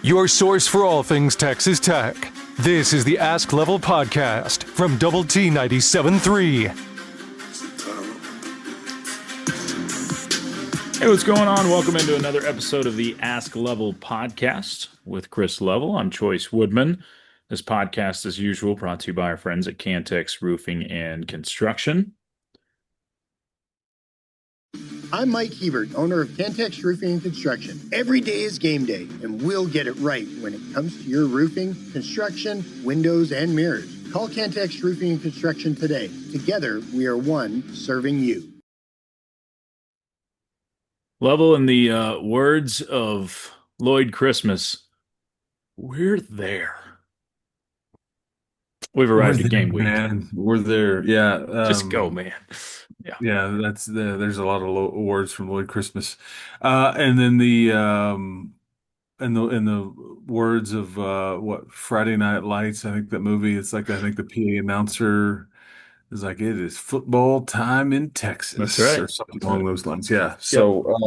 Your source for all things Texas Tech. This is the Ask Level podcast from Double T 97.3. Hey, what's going on? Welcome into another episode of the Ask Level podcast with Chris Level. I'm Chois Woodman. This podcast, as usual, brought to you by our friends at Cantex Roofing and Construction. I'm Mike Hebert, owner of Cantex Roofing and Construction. Every day is game day, and we'll get it right when it comes to your roofing, construction, windows, and mirrors. Call Cantex Roofing and Construction today. Together, we are one serving you. Level, in the words of Lloyd Christmas, we're there. We've arrived at game week. Man, we're there. Yeah. Just go, man. Yeah, there's a lot of awards from Lloyd Christmas. And then in the words of what Friday Night Lights, I think that movie, it's like I think the PA announcer is like, it is football time in Texas. That's right. Or something along those lines. Yeah. So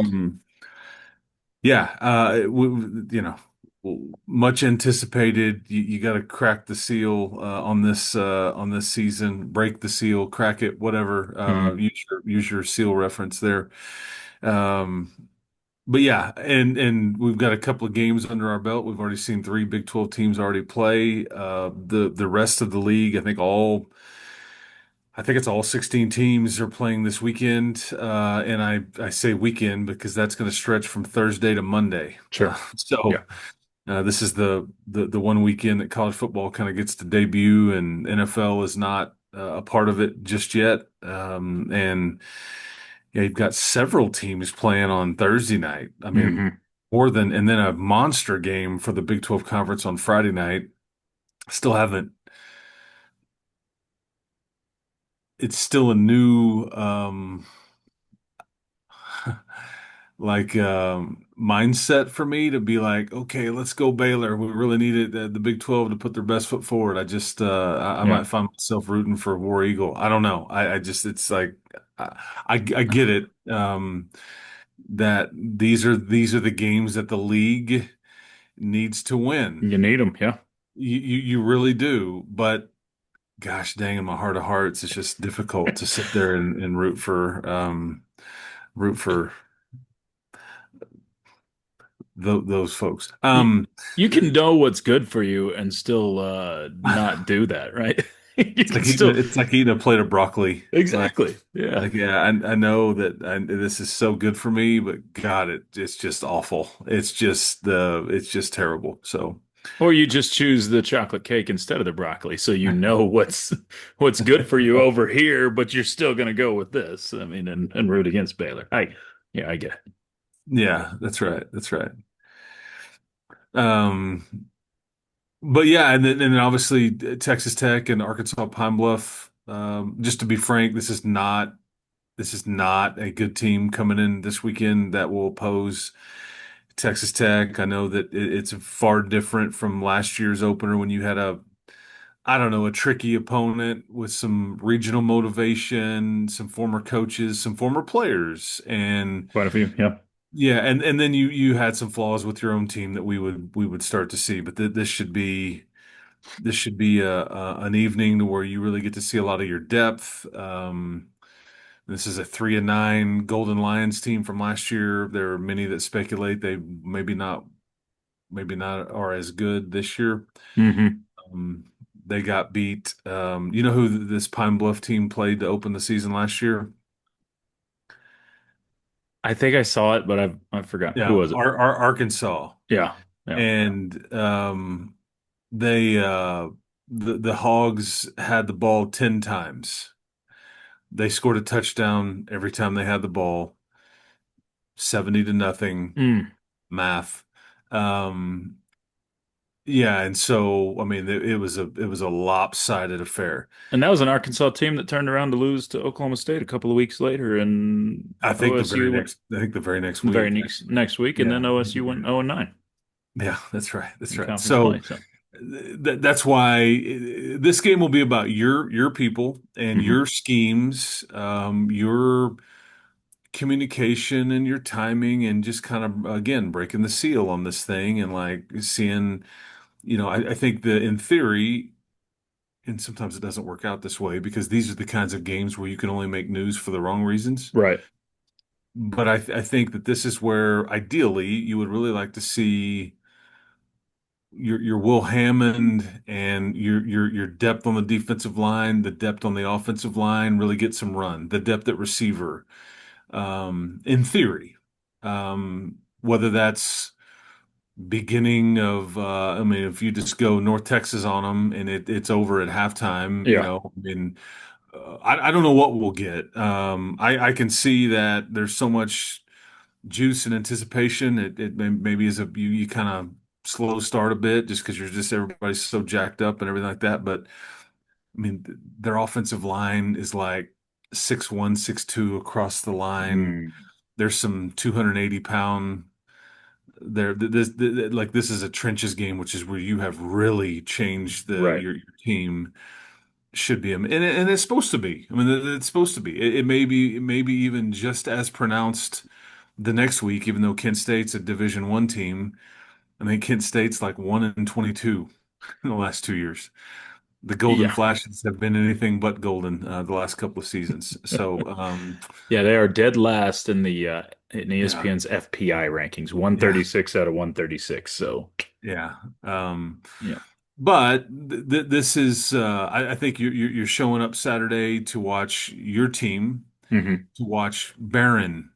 much anticipated. You got to crack the seal on this season, break the seal, crack it, whatever. Use your seal reference there. But yeah, and we've got a couple of games under our belt. We've already seen 3 Big 12 teams already play. The rest of the league, I think it's all 16 teams are playing this weekend. And I say weekend because that's going to stretch from Thursday to Monday. Sure. This is the one weekend that college football kind of gets to debut, and NFL is not a part of it just yet. And yeah, you've got several teams playing on Thursday night. I mean, and then a monster game for the Big 12 Conference on Friday night. Still haven't. It's still a new mindset for me to be like, okay, let's go Baylor. We really needed the Big 12 to put their best foot forward. I might find myself rooting for War Eagle. I don't know. I just, it's like, I get it. That these are the games that the league needs to win. You need them. Yeah. You really do. But gosh dang, in my heart of hearts, it's just difficult to sit there and root for those folks. You can know what's good for you and still not do that, right? It's like eating a plate of broccoli. Exactly. Yeah. I know that this is so good for me, but God, it's just awful. It's just terrible. So. Or you just choose the chocolate cake instead of the broccoli, so you know what's good for you over here, but you're still going to go with this. I mean, and root against Baylor. I get it. Yeah, that's right. That's right. But yeah, and then obviously Texas Tech and Arkansas Pine-Bluff. Just to be frank, this is not a good team coming in this weekend that will oppose Texas Tech. I know that it's far different from last year's opener when you had a tricky opponent with some regional motivation, some former coaches, some former players, and quite a few. Yeah. Yeah, and then you had some flaws with your own team that we would start to see, but this should be an evening to where you really get to see a lot of your depth. This is a 3-9 Golden Lions team from last year. There are many that speculate they maybe not are as good this year. They got beat. You know who this Pine Bluff team played to open the season last year? I think I saw it, but I've forgotten. Yeah, who was it? Arkansas. Yeah. And they the Hogs had the ball 10 times. They scored a touchdown every time they had the ball. 70-0 math. Yeah, and so I mean it was a lopsided affair. And that was an Arkansas team that turned around to lose to Oklahoma State a couple of weeks later, and I think OSU the very next week. Next week, and then OSU went 0-9. Yeah, that's right. That's right. So that's why this game will be about your people and your schemes, your communication and your timing and just kind of again breaking the seal on this thing and like seeing, I think that in theory, and sometimes it doesn't work out this way because these are the kinds of games where you can only make news for the wrong reasons. Right. But I think that this is where ideally you would really like to see your Will Hammond and your depth on the defensive line, the depth on the offensive line really get some run, the depth at receiver, in theory. Whether that's beginning of, I mean, if you just go North Texas on them and it's over at halftime, Yeah. I mean, I don't know what we'll get. I can see that there's so much juice and anticipation. Maybe is you kind of slow start a bit just because everybody's so jacked up and everything like that. But I mean, their offensive line is like 6'1", 6'2" across the line. Mm, There's some 280-pound there. This is a trenches game, which is where you have really changed right. your team. Should be, and it's supposed to be. I mean, it's supposed to be. It may be even just as pronounced the next week, even though Kent State's a Division I team. I mean, Kent State's like 1-22 in the last 2 years. The Golden Yeah. Flashes have been anything but golden the last couple of seasons. So, Yeah, they are dead last in yeah, ESPN's FPI rankings, yeah, 136 out of 136. So, yeah. yeah. But this is, I think you're showing up Saturday to watch your team, Hmm. to watch Barron,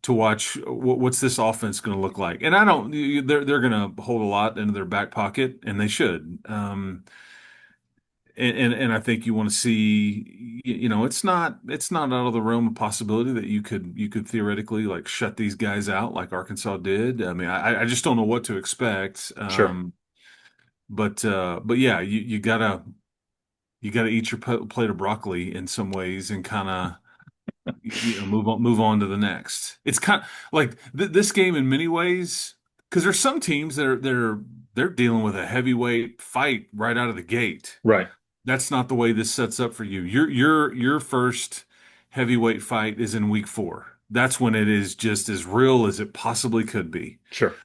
to watch what's this offense going to look like. And I don't, they're going to hold a lot into their back pocket, and they should. And I think you want to see, it's not out of the realm of possibility that you could theoretically like shut these guys out like Arkansas did. I mean, I just don't know what to expect. Sure. But yeah, you gotta eat your plate of broccoli in some ways and kind of move on to the next. It's kind of like this game in many ways because there's some teams they're dealing with a heavyweight fight right out of the gate. Right. That's not the way this sets up for you. Your first heavyweight fight is in week 4. That's when it is just as real as it possibly could be. Sure.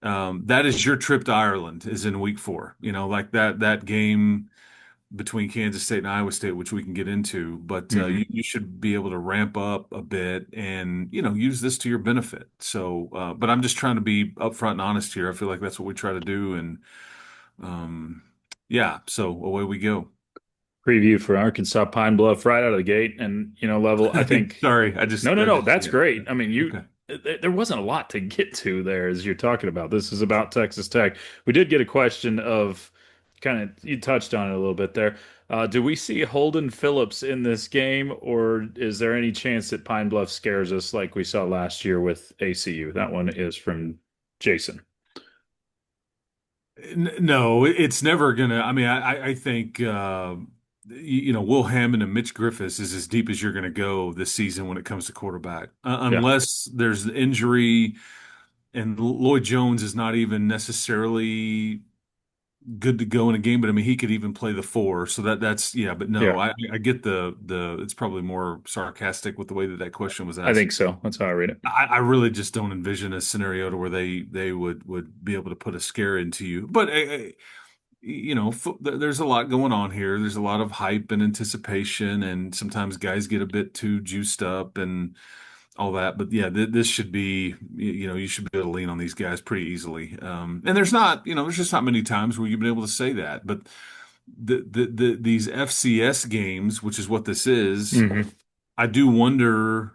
That is your trip to Ireland is in week 4. Like that game between Kansas State and Iowa State, which we can get into, but Hmm. you should be able to ramp up a bit and use this to your benefit. So, but I'm just trying to be upfront and honest here. I feel like that's what we try to do, and um, yeah. So away we go. Preview for Arkansas Pine-Bluff right out of the gate. And, Level, I think, Sorry, no, that's yeah, great. yeah. I mean, Okay. there wasn't a lot to get to there as you're talking about. This is about Texas Tech. We did get a question of kind of, you touched on it a little bit there. Do we see Holden Phillips in this game, or is there any chance that Pine Bluff scares us like we saw last year with ACU? That one is from Jason. No, it's never gonna. I mean, I think Will Hammond and Mitch Griffiths is as deep as you're gonna go this season when it comes to quarterback, Yeah, unless there's injury and Lloyd Jones is not even necessarily good to go in a game. But I mean, he could even play the 4, so that's yeah. But no, yeah, I get the. It's probably more sarcastic with the way that question was I asked. think so. That's how I read it. I really just don't envision a scenario to where they would be able to put a scare into you. But there's a lot going on here. There's a lot of hype and anticipation, and sometimes guys get a bit too juiced up and all that. But yeah, this should be, you should be able to lean on these guys pretty easily. And there's just not many times where you've been able to say that. But these FCS games, which is what this is, Hmm. I do wonder.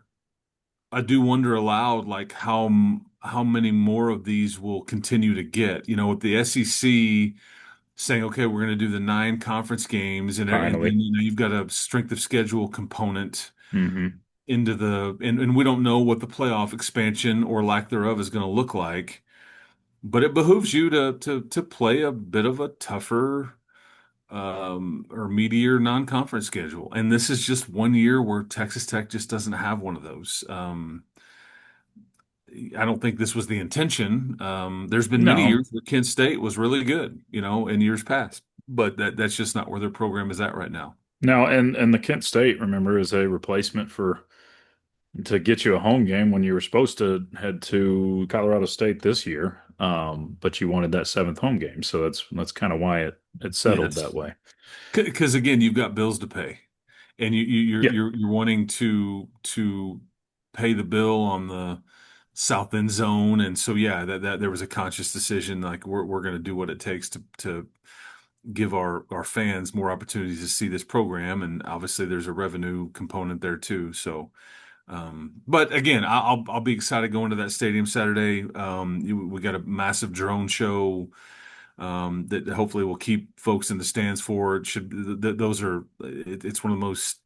I do wonder aloud, like how many more of these will continue to get. With the SEC saying, okay, we're going to do the 9 conference games, and Finally. then you've got a strength of schedule component Hmm. into and we don't know what the playoff expansion or lack thereof is going to look like, but it behooves you to play a bit of a tougher or meatier non-conference schedule. And this is just one year where Texas Tech just doesn't have one of those. I don't think this was the intention. There's been many No, years where Kent State was really good, in years past, but that's just not where their program is at right now. no, and the Kent State, remember, is a replacement for to get you a home game when you were supposed to head to Colorado State this year. But you wanted that seventh home game, so that's kind of why it settled that Yes. way. Because again, you've got bills to pay, and Yeah, you're wanting to pay the bill on the south end zone, and so yeah, that there was a conscious decision like we're going to do what it takes to give our fans more opportunities to see this program, and obviously there's a revenue component there too. So, but again, I'll be excited going to that stadium Saturday. We got a massive drone show that hopefully will keep folks in the stands for. It should those are it's one of the most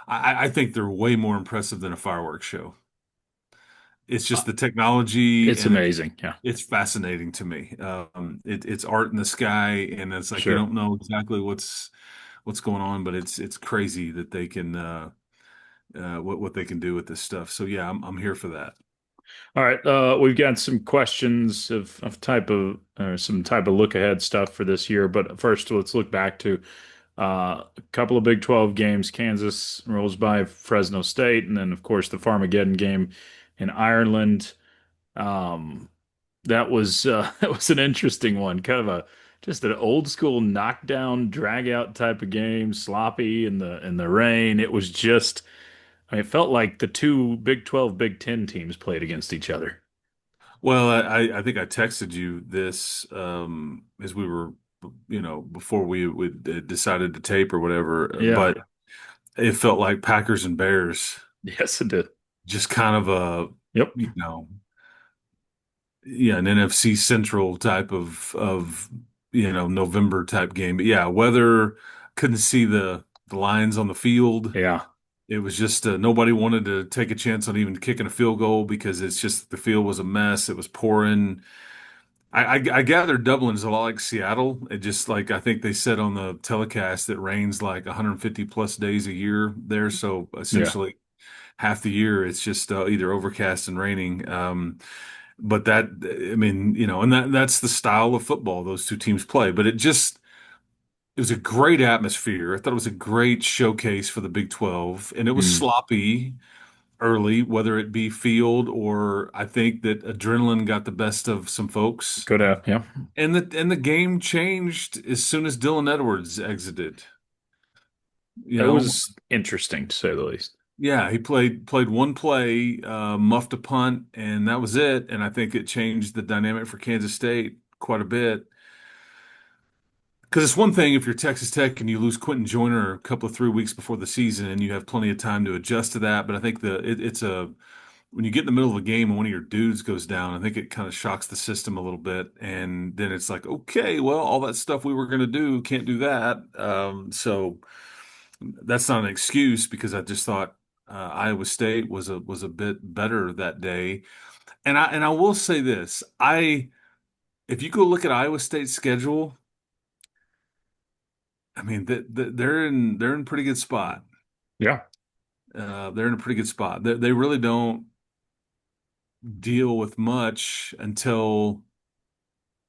I think they're way more impressive than a fireworks show. It's uh, just the technology it's and amazing. Yeah, it's fascinating to me. It's art in the sky, and it's like you sure. don't know exactly what's going on, but it's crazy that they can what they can do with this stuff. So yeah, I'm here for that. All right, we've got some questions of type of some type of look ahead stuff for this year. But first, let's look back to a couple of Big 12 games. Kansas rolls by Fresno State, and then of course the Farmageddon game in Ireland. Um, that was that was an interesting one, kind of a just an old school knockdown, drag out type of game, sloppy in the rain. It was just, I mean, it felt like the two Big 12, Big 10 teams played against each other. Well, I think I texted you this as we were, before we decided to tape or whatever, Yeah. but it felt like Packers and Bears, Yes, it did. just kind of a, Yep. you know, yeah, an NFC Central type of November type game. But yeah, weather couldn't see the lines on the field. Yeah. It was just nobody wanted to take a chance on even kicking a field goal because it's just the field was a mess. It was pouring. I gather Dublin's a lot like Seattle. It just like I think they said on the telecast that rains like 150 plus days a year there. So Yeah. essentially half the year it's just either overcast and raining. But that I mean, and that's the style of football those two teams play. But it was a great atmosphere. I thought it was a great showcase for the Big 12, and it was Mm. sloppy early, whether it be field or I think that adrenaline got the best of some folks. Could have. Yeah. And the game changed as soon as Dylan Edwards exited. You It know, was interesting to say the least. yeah, he played one play, muffed a punt, and that was it. And I think it changed the dynamic for Kansas State quite a bit. Because it's one thing if you're Texas Tech and you lose Quentin Joyner a couple of 3 weeks before the season, and you have plenty of time to adjust to that. But I think it's a when you get in the middle of a game and one of your dudes goes down, I think it kind of shocks the system a little bit. And then it's like, okay, well, all that stuff we were going to do, can't do that. So that's not an excuse because I just thought Iowa State was a bit better that day. And I will say this, if you go look at Iowa State's schedule, I mean, they're in pretty good spot. Yeah. They're in a pretty good spot. They really don't deal with much until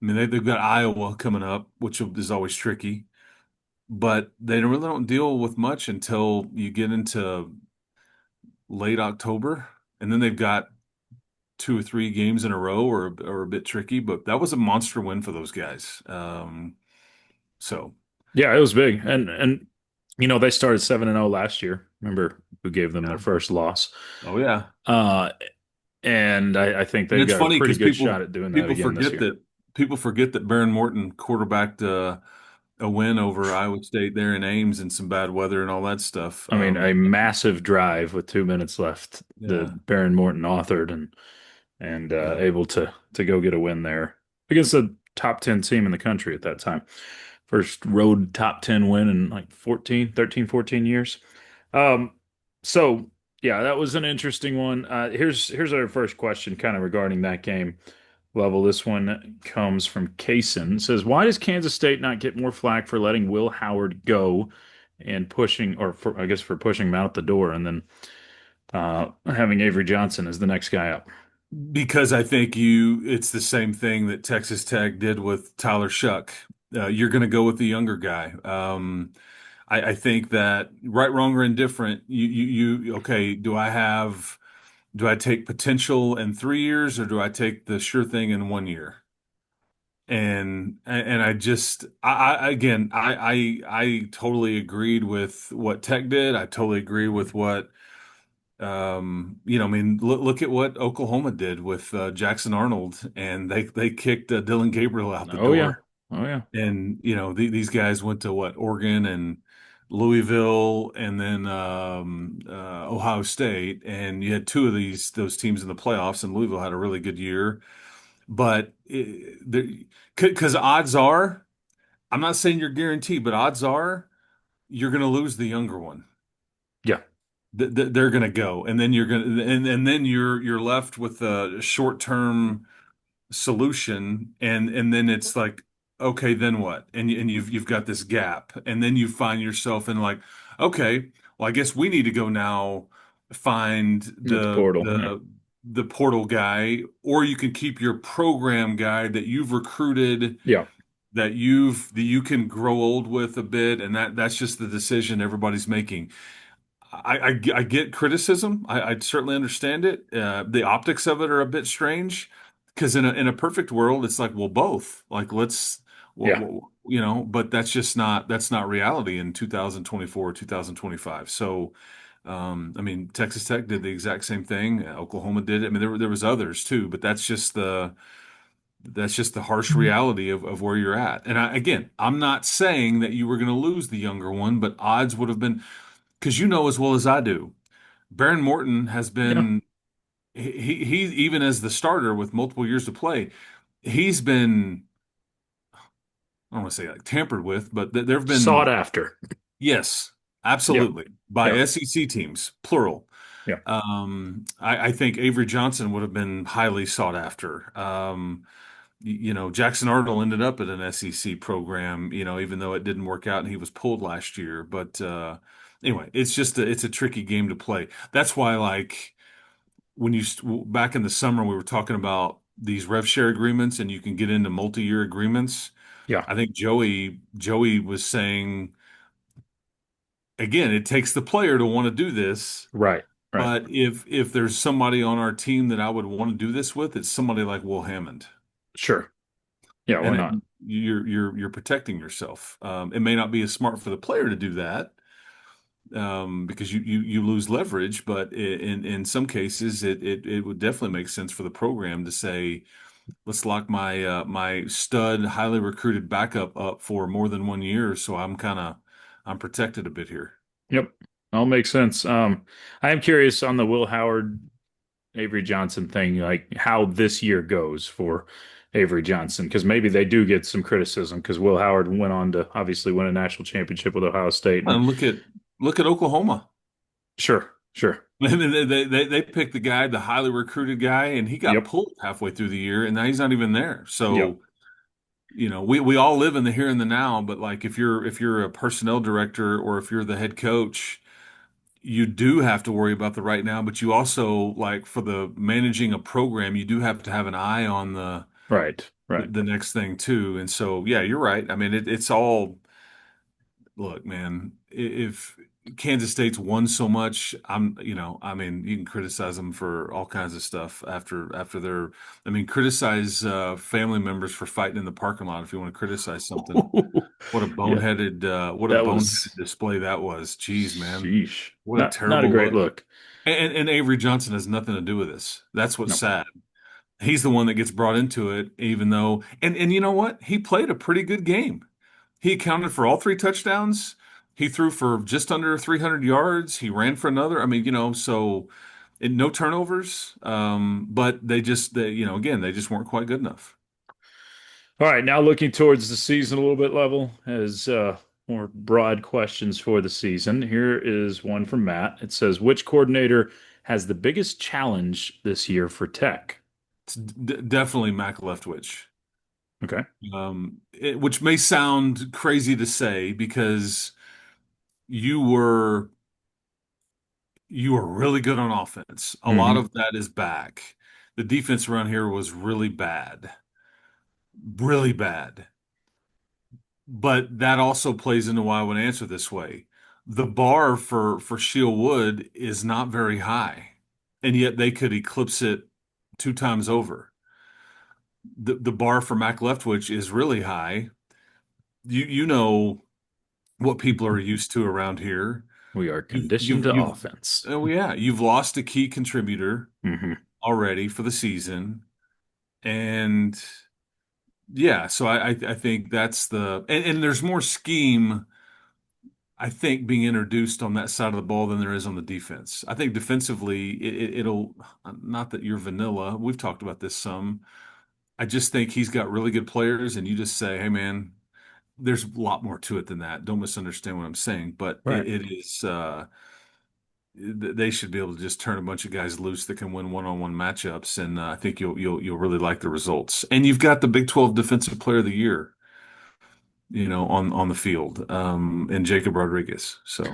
I mean they've got Iowa coming up, which is always tricky, but they really don't deal with much until you get into late October, and then they've got two or three games in a row or a bit tricky. But that was a monster win for those guys. So Yeah, it was big. And they started 7-0 last year. Remember who gave them their yeah, first loss? oh yeah, Uh, and I think and they've it's got a funny pretty because good shot at doing that people again this forget year. that people forget that Baron Morton quarterbacked a win over Iowa State there in Ames in some bad weather and all that stuff. I mean, a massive drive with 2 minutes left Yeah, that Baron Morton authored and yeah. able to go get a win there against a top 10 team in the country at that time. First road top 10 win in like 14 years. Um, so yeah, that was an interesting one. Here's our first question kind of regarding that game level. This one comes from Kaysen. It says, why does Kansas State not get more flack for letting Will Howard go and pushing, or for, I guess for pushing him out the door and then having Avery Johnson as the next guy up? Because I think it's the same thing that Texas Tech did with Tyler Shuck. You're going to go with the younger guy. I think that right, wrong, or indifferent, okay, do I take potential in 3 years or do I take the sure thing in 1 year? And I just again I totally agreed with what Tech did. I totally agree with what I mean, look at what Oklahoma did with Jackson Arnold, and they kicked Dylan Gabriel out the Oh yeah. door. Oh yeah. And these guys went to what, Oregon and Louisville, and then Ohio State, and you had two of those teams in the playoffs, and Louisville had a really good year. But because odds are, I'm not saying you're guaranteed, but odds are you're going to lose the younger one. Yeah. They're going to go, and then then you're left with a short-term solution, and then it's like, okay, then what? And you've got this gap, and then you find yourself in like, okay, well, I guess we need to go now find At the portal. Yeah. the portal guy, or you can keep your program guy that you've recruited, Yeah. that you can grow old with a bit, and that's just the decision everybody's making. I get criticism. I certainly understand it. The optics of it are a bit strange because in a perfect world, it's like, well, both. Like, let's, Yeah. but that's not reality in 2024, 2025. So, I mean, Texas Tech did the exact same thing. Oklahoma did it. I mean, there was others too, but that's just the harsh reality of where you're at. And again, I'm not saying that you were going to lose the younger one, but odds would have been, because you know as well as I do, Baron Morton has Yeah. been he even as the starter with multiple years to play, he's been, I don't want to say like tampered with, but there have Sought been, after. yes, Yeah. absolutely, by Yeah. SEC teams, plural. Yeah. I think Avery Johnson would have been highly sought after. Jackson Arnold ended up at an SEC program, even though it didn't work out and he was pulled last year. But anyway, it's a tricky game to play. That's why, like, when back in the summer, we were talking about these rev share agreements, and you can get into multi-year agreements. Yeah. I think Joey was saying, again, it takes the player to want to do this. Right. Right. But if there's somebody on our team that I would want to do this with, it's somebody like Will Hammond. Sure. Yeah. Why And not? you're protecting yourself. It may not be as smart for the player to do that, because you lose leverage, but in some cases it would definitely make sense for the program to say, let's lock my stud, highly recruited backup up for more than 1 year, so I'm protected a bit here. Yep. All makes sense. I am curious on the Will Howard Avery Johnson thing, like how this year goes for Avery Johnson, because maybe they do get some criticism because Will Howard went on to obviously win a national championship with Ohio State. And And look at Oklahoma. sure, sure. They picked the highly recruited guy, and he got Yep. pulled halfway through the year, and now he's not even there. Yep. So, we all live in the here and the now, but like if you're a personnel director or if you're the head coach, you do have to worry about the right now, but you also, like, for the managing a program, you do have to have an eye on Right. Right. the next thing too. And so, yeah, you're right. I mean, it's all, look, man, if Kansas State's won so much, I mean, you can criticize them for all kinds of stuff after their, I mean, criticize family members for fighting in the parking lot if you want to criticize something. Yeah. What a That boneheaded was display that was. Jeez, man. sheesh. What a Not a terrible great look. look. And Avery Johnson has nothing to do with this. That's what's No. sad. He's the one that gets brought into it, even though, and you know what? He played a pretty good game. He accounted for all three touchdowns. He threw for just under 300 yards. He ran for another. I mean, so, and no turnovers. But again, they just weren't quite good enough. All right, now looking towards the season a little bit level as more broad questions for the season. Here is one from Matt. It says, which coordinator has the biggest challenge this year for Tech? It's definitely Mac Leftwich. Okay. Which may sound crazy to say because you were you were really good on offense. A lot Hmm. of that is back. The defense around here was really bad. Really bad. but that also plays into why I would answer this way. The bar for Shield Wood is not very high, and yet they could eclipse it two times over. The bar for Mac Leftwich is really high. You know what people are used to around here. We are You've conditioned you've to you've offense. oh yeah, you've lost a key contributor Hmm. already for the season, and yeah, so I think that's and there's more scheme. I think being introduced on that side of the ball than there is on the defense. I think defensively, it'll not that you're vanilla. We've talked about this some. I just think he's got really good players, and you just say, "Hey, man, there's a lot more to it than that." Don't misunderstand what I'm saying, but Right. it is. They should be able to just turn a bunch of guys loose that can win one-on-one matchups, and I think you'll really like the results. And you've got the Big 12 Defensive Player of the Year, on the field, and Jacob Rodriguez. So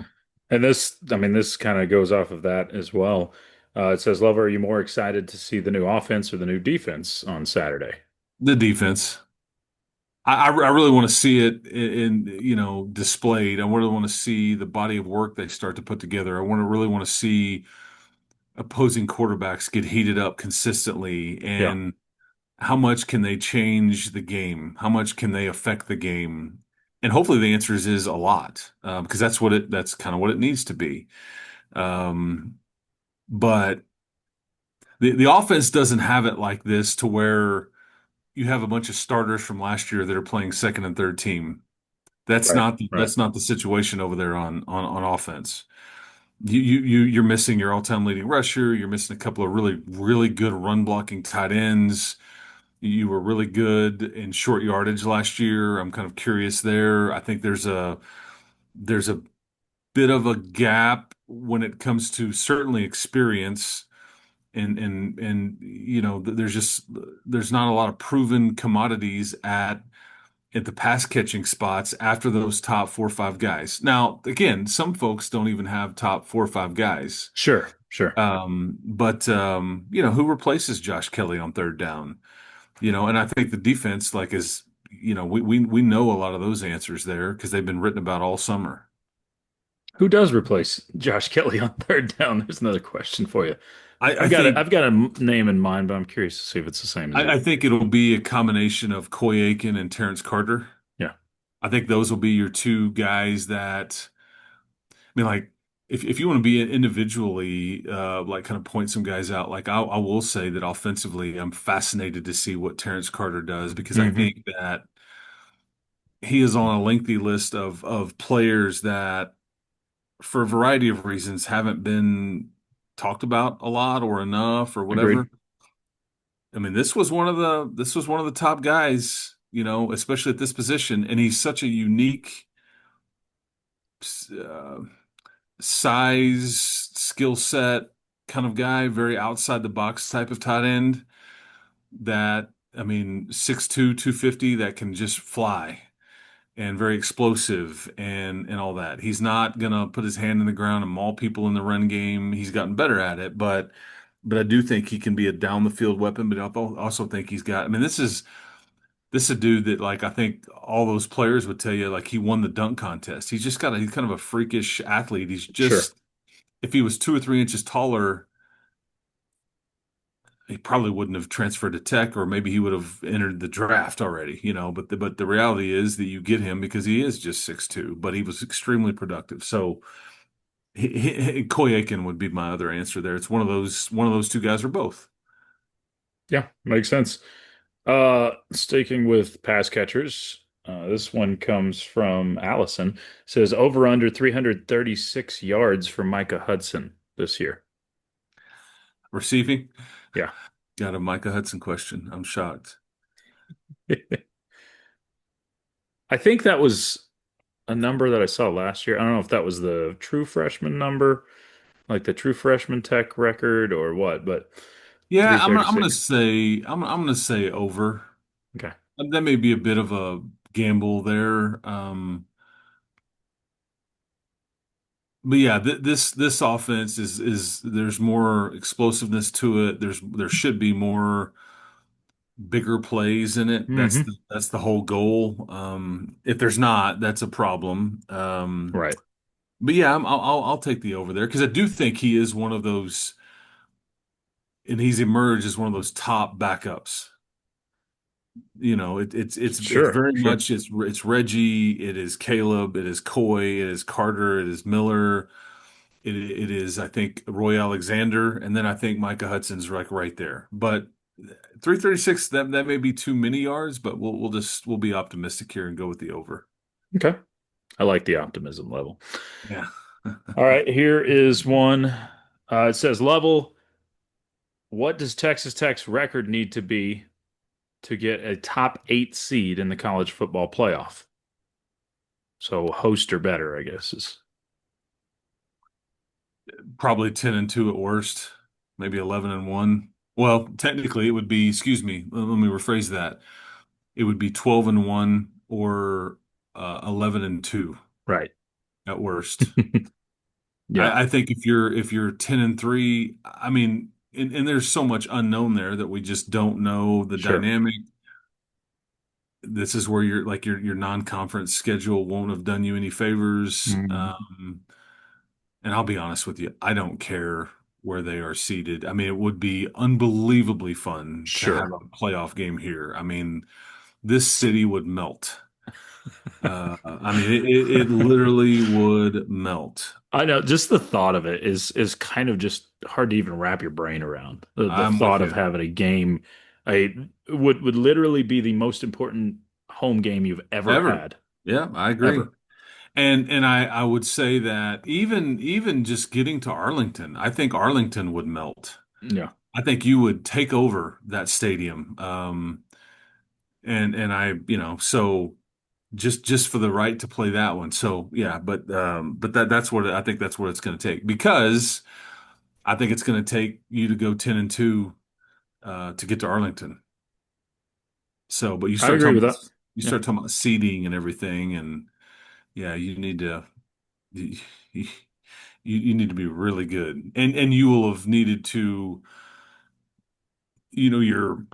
And this, I mean, this kind of goes off of that as well. It says, Lover, are you more excited to see the new offense or the new defense on Saturday? the defense. I really want to see it displayed. I really want to see the body of work they start to put together. Really want to see opposing quarterbacks get heated up consistently, Yeah, and how much can they change the game? How much can they affect the game? And hopefully the answer is a lot, because that's kind of what it needs to be. Um, but the offense doesn't have it like this to where you have a bunch of starters from last year that are playing second and third team. That's right, not right. that's not the situation over there on offense. You're missing your all-time leading rusher. You're missing a couple of really good run blocking tight ends. You were really good in short yardage last year. I'm kind of curious there. I think there's a bit of a gap when it comes to certainly experience, and there's not a lot of proven commodities at the pass catching spots after those top 4 or 5 guys. Now, again, some folks don't even have top 4 or 5 guys. Sure, sure. But who replaces Josh Kelly on third down? And I think the defense, like, is, we know a lot of those answers there because they've been written about all summer. Who does replace Josh Kelly on third down? There's another question for you. I think I've got a name in mind, but I'm curious to see if it's the same as you. I think it'll be a combination of Coy Aiken and Terrence Carter. Yeah. I think those will be your two guys that, I mean, like, if you want to be individually, like, kind of point some guys out, like, I will say that offensively, I'm fascinated to see what Terrence Carter does, because I Hmm. think that he is on a lengthy list of players that, for a variety of reasons, haven't been talked about a lot or enough or Agreed. whatever. I mean, this was one of the top guys, especially at this position, and he's such a unique uh, size, skill set kind of guy, very outside the box type of tight end that, I mean, 6'2", 250, that can just fly, and very explosive, and all that. He's not gonna put his hand in the ground and maul people in the run game. He's gotten better at it, but I do think he can be a down the field weapon. But I also think he's got. I mean, this is a dude that, like, I think all those players would tell you, like, he won the dunk contest. He's kind of a freakish athlete. He's Sure. just, if he was 2 or 3 inches taller, he probably wouldn't have transferred to Tech, or maybe he would have entered the draft already. But the reality is that you get him because he is just 6'2", but he was extremely productive. So Coy Aiken would be my other answer there. It's one of those two guys or both. Yeah, makes sense. Sticking with pass catchers, this one comes from Allison. It says over under 336 yards for Micah Hudson this year. Receiving, Yeah. got a Micah Hudson question. I'm shocked. I think that was a number that I saw last year. I don't know if that was the true freshman number, like the true freshman tech record or what, but Yeah, I'm gonna 336. say I'm gonna say over. Okay. That may be a bit of a gamble there. But yeah, this offense is there's more explosiveness to it. There should be more bigger plays in it. Hmm. That's the whole goal. If there's not, that's a problem. Right. But yeah, I'll take the over there because I do think he is one of those, and he's emerged as one of those top backups. It's Sure. very Sure. much it's Reggie, it is Caleb, it is Coy, it is Carter, it is Miller, it is I think Roy Alexander, and then I think Micah Hudson's right there. But 336 that may be too many yards, but we'll be optimistic here and go with the over. Okay. I like the optimism level. Yeah. All right. Here is one. It says level. What does Texas Tech's record need to be to get a top eight seed in the college football playoff? So host or better, I guess is Probably 10-2 at worst, maybe 11-1. Well, technically it would be, excuse me, let me rephrase that. It would be 12-1 or 11-2 right. at worst. Yeah. I think if you're 10-3, I mean, and there's so much unknown there that we just don't know the Sure. dynamic. This is where your non-conference schedule won't have done you any favors. Mm, And I'll be honest with you, I don't care where they are seated. I mean, it would be unbelievably fun to have sure. a playoff game here. I mean, this city would melt. I mean, it literally would melt. I know just the thought of it is kind of just hard to even wrap your brain around. The I'm with thought of you. having a game a would literally be the most important home game you've ever Ever. had. Yeah, I agree. Ever. And I would say that even just getting to Arlington, I think Arlington would melt. Yeah. I think you would take over that stadium. And so just for the right to play that one. So yeah, but that's what I think that's what it's going to take because I think it's going to take you to go 10-2 to get to Arlington. So, but I agree with that. you Yeah. start talking about seeding and everything, and yeah, you, you, you need to be really good, and you will have needed to, you know, your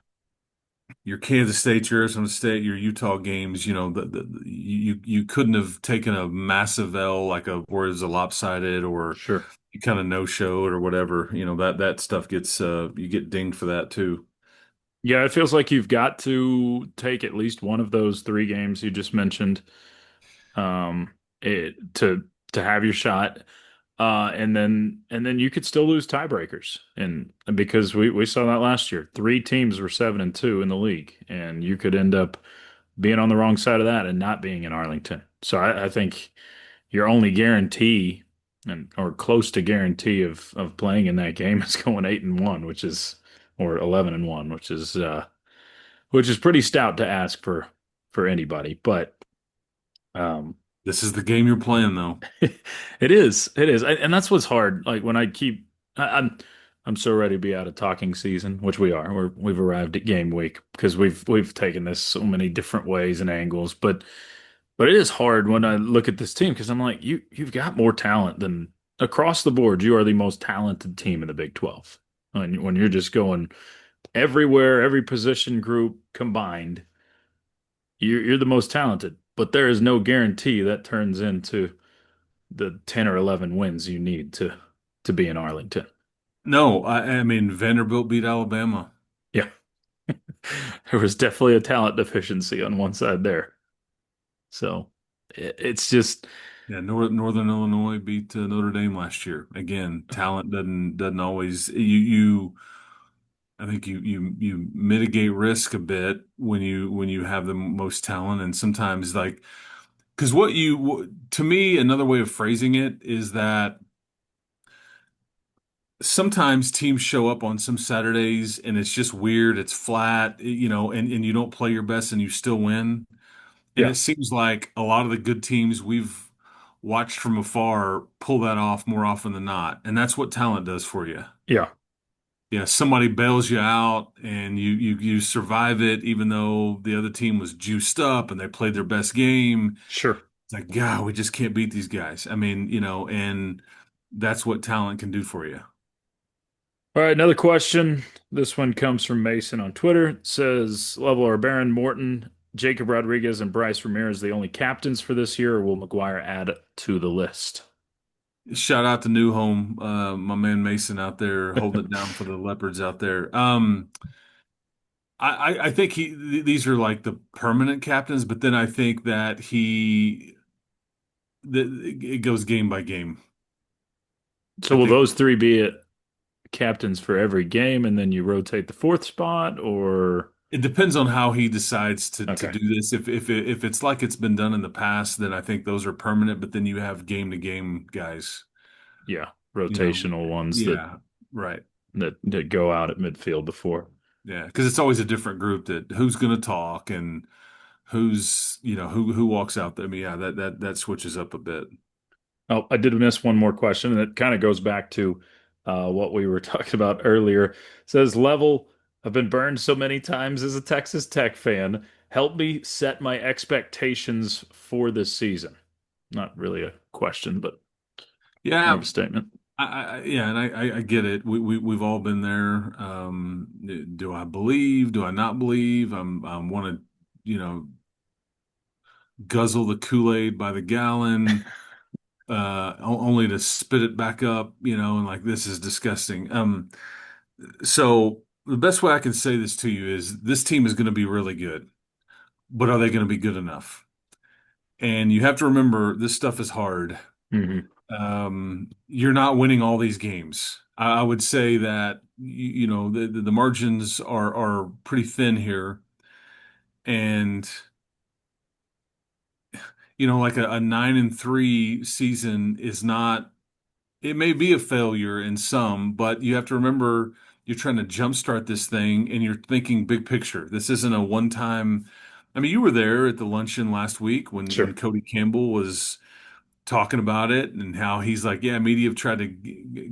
Kansas State, your Arizona State, your Utah games, you couldn't have taken a massive L like where it was a lopsided or Sure. you kind of no showed or whatever. That stuff gets you get dinged for that too. Yeah, it feels like you've got to take at least one of those three games you just mentioned um to have your shot. And then you could still lose tiebreakers. And because we saw that last year. Three teams were 7-2 in the league, and you could end up being on the wrong side of that and not being in Arlington. So I think your only guarantee and or close to guarantee of playing in that game is going 8-1, which is or 11-1, which is pretty stout to ask for anybody. But um This is the game you're playing though. it is. It is. And that's what's hard. Like when I keep I'm so ready to be out of talking season, which we are. We've arrived at game week because we've taken this so many different ways and angles. But it is hard when I look at this team because I'm like, you've got more talent than across the board. You are the most talented team in the Big 12. When you're just going everywhere, every position group combined, you're the most talented. But there is no guarantee that turns into the 10 or 11 wins you need to be in Arlington. No, I mean Vanderbilt beat Alabama. Yeah. There was definitely a talent deficiency on one side there. So it's just Yeah, Northern Illinois beat Notre Dame last year. Again, talent doesn't always I think you mitigate risk a bit when you have the most talent, and sometimes like because to me another way of phrasing it is that sometimes teams show up on some Saturdays and it's just weird, it's flat, and you don't play your best and you still win. And yeah, it seems like a lot of the good teams we've watched from afar pull that off more often than not. And that's what talent does for you. yeah, Yeah, somebody bails you out and you survive it even though the other team was juiced up and they played their best game. sure. It's like, God, we just can't beat these guys. I mean, and that's what talent can do for you. All right, another question. This one comes from Mason on Twitter. It says, Level or Baron Morton, Jacob Rodriguez, and Bryce Ramirez the only captains for this year, or will McGuire add to the list? Shout out to New Home, my man Mason out there holding it down for the Leopards out there. I think these are like the permanent captains, but then I think that it goes game by game. So I will think those three be captains for every game, and then you rotate the fourth spot, or it depends on how he decides to okay, do this. If it's like it's been done in the past, then I think those are permanent. But then you have game to game guys, yeah, you know. rotational ones that Yeah, right. that go out at midfield before. Yeah, because it's always a different group that who's going to talk and who's who walks out there. I mean, yeah, that switches up a bit. Oh, I did miss one more question, and it kind of goes back to what we were talking about earlier. It says, Level, I've been burned so many times as a Texas Tech fan. Help me set my expectations for this season. Not really a question, but more of Yeah, a statement. yeah, and I get it. We've all been there. Do I believe? Do I not believe? I want to, guzzle the Kool-Aid by the gallon, only to spit it back up, and like this is disgusting. So the best way I can say this to you is this team is going to be really good, but are they going to be good enough? And you have to remember this stuff is hard. Hmm. You're not winning all these games. I would say that the margins are pretty thin here, and like a 9-3 season is not. It may be a failure in some, but you have to remember you're trying to jumpstart this thing, and you're thinking big picture. This isn't a one time. I mean, you were there at the luncheon last week when Sure. Cody Campbell was talking about it and how he's like, yeah, media have tried to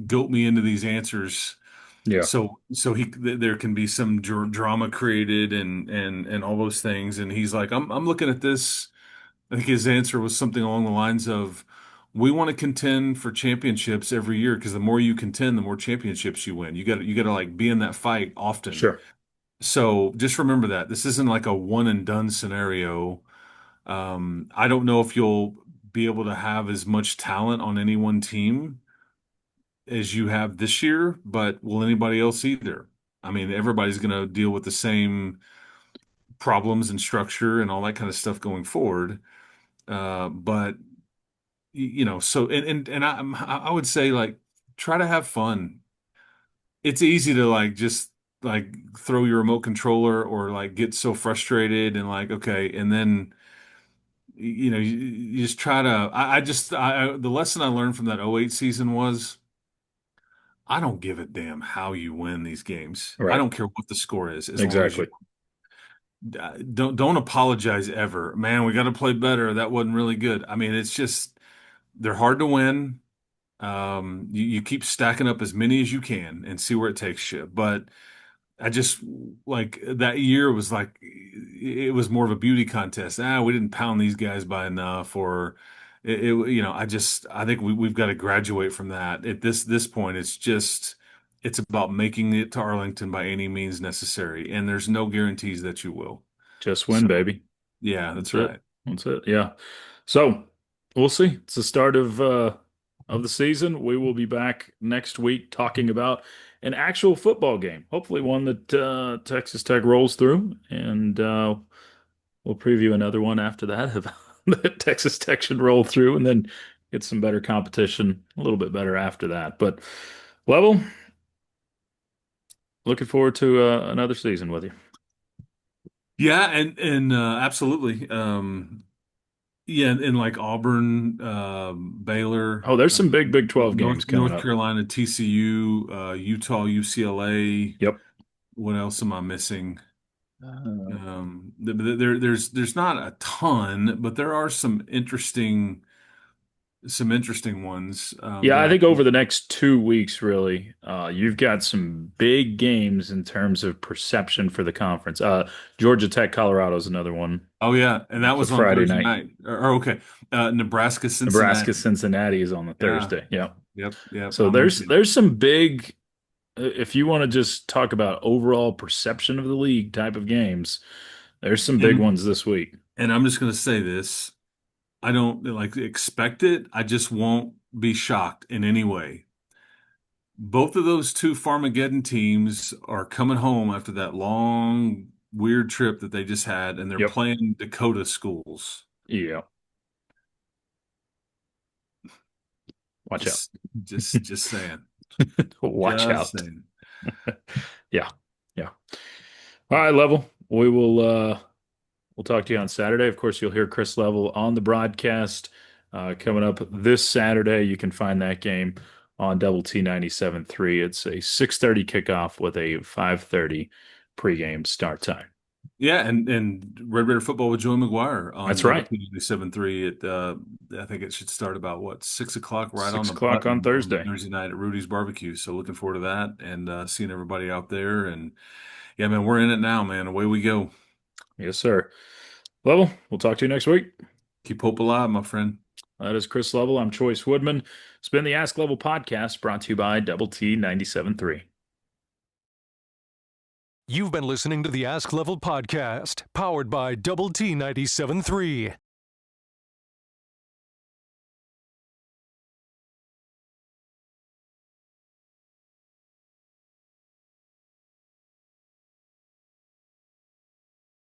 goat me into these answers. Yeah. So there can be some drama created and all those things. And he's like, I'm looking at this. I think his answer was something along the lines of, we want to contend for championships every year because the more you contend, the more championships you win. You got to like be in that fight often. Sure. So just remember that this isn't like a one and done scenario. I don't know if you'll be able to have as much talent on any one team as you have this year, but will anybody else either? I mean, everybody's going to deal with the same problems and structure and all that kind of stuff going forward. But so I would say like try to have fun. It's easy to like just like throw your remote controller or like get so frustrated and like okay, and then you just try to. The lesson I learned from that '08 season was I don't give a damn how you win these games. I Right. don't care what the score is as long as you Exactly. don't apologize ever. Man, we got to play better. That wasn't really good. I mean, it's just they're hard to win. You keep stacking up as many as you can and see where it takes you. But I just like that year was like it was more of a beauty contest. We didn't pound these guys by enough, or I think we've got to graduate from that. At this point, it's about making it to Arlington by any means necessary, and there's no guarantees that you will. Just win, So baby. yeah, That's that's it. right. That's it. Yeah. So we'll see. It's the start of the season. We will be back next week talking about an actual football game. Hopefully one that Texas Tech rolls through, and we'll preview another one after that that Texas Tech should roll through, and then get some better competition a little bit better after that. But Level, looking forward to another season with you. Yeah, and absolutely. Yeah, and like Auburn, Baylor, Oh, there's some big Big 12 games coming North up. Carolina, TCU, Utah, UCLA. Yep. What else am I missing? Uh, There's not a ton, but there are some interesting ones Yeah, I that think over the next 2 weeks, really, you've got some big games in terms of perception for the conference. Georgia Tech, Colorado is another one. oh yeah, and that It's a was on Friday Thursday night. night. Okay, Nebraska, Nebraska, Cincinnati. Cincinnati is on the Yeah, Thursday. Yeah. yep. So I'm with there's you. there's some big if you want to just talk about overall perception of the league type of games, there's some big And ones this week. and I'm just going to say this. I don't like expect it. I just won't be shocked in any way. Both of those two Farmageddon teams are coming home after that long, weird trip that they just had, and they're Yep. playing Dakota schools. Yeah. Watch out. Just saying. Watch Just out. saying. Yeah. Yeah. All right, Level. We'll talk to you on Saturday. Of course, you'll hear Chris Level on the broadcast coming up this Saturday. You can find that game on Double T 97.3. It's a 6:30 kickoff with a 5:30 pregame start time. Yeah, and Red Raider football with Joey McGuire on That's right. WT97.3 at I think it should start about 6 o'clock right on 6 the o'clock on button Thursday. Thursday night at Rudy's Barbecue. So looking forward to that and seeing everybody out there. And yeah, man, we're in it now, man. Away we go. Yes, sir. Level, we'll talk to you next week. Keep hope alive, my friend. That is Chris Level. I'm Chois Woodman. It's been the Ask Level podcast brought to you by Double T 97.3. You've been listening to the Ask Level podcast, powered by Double T 97.3.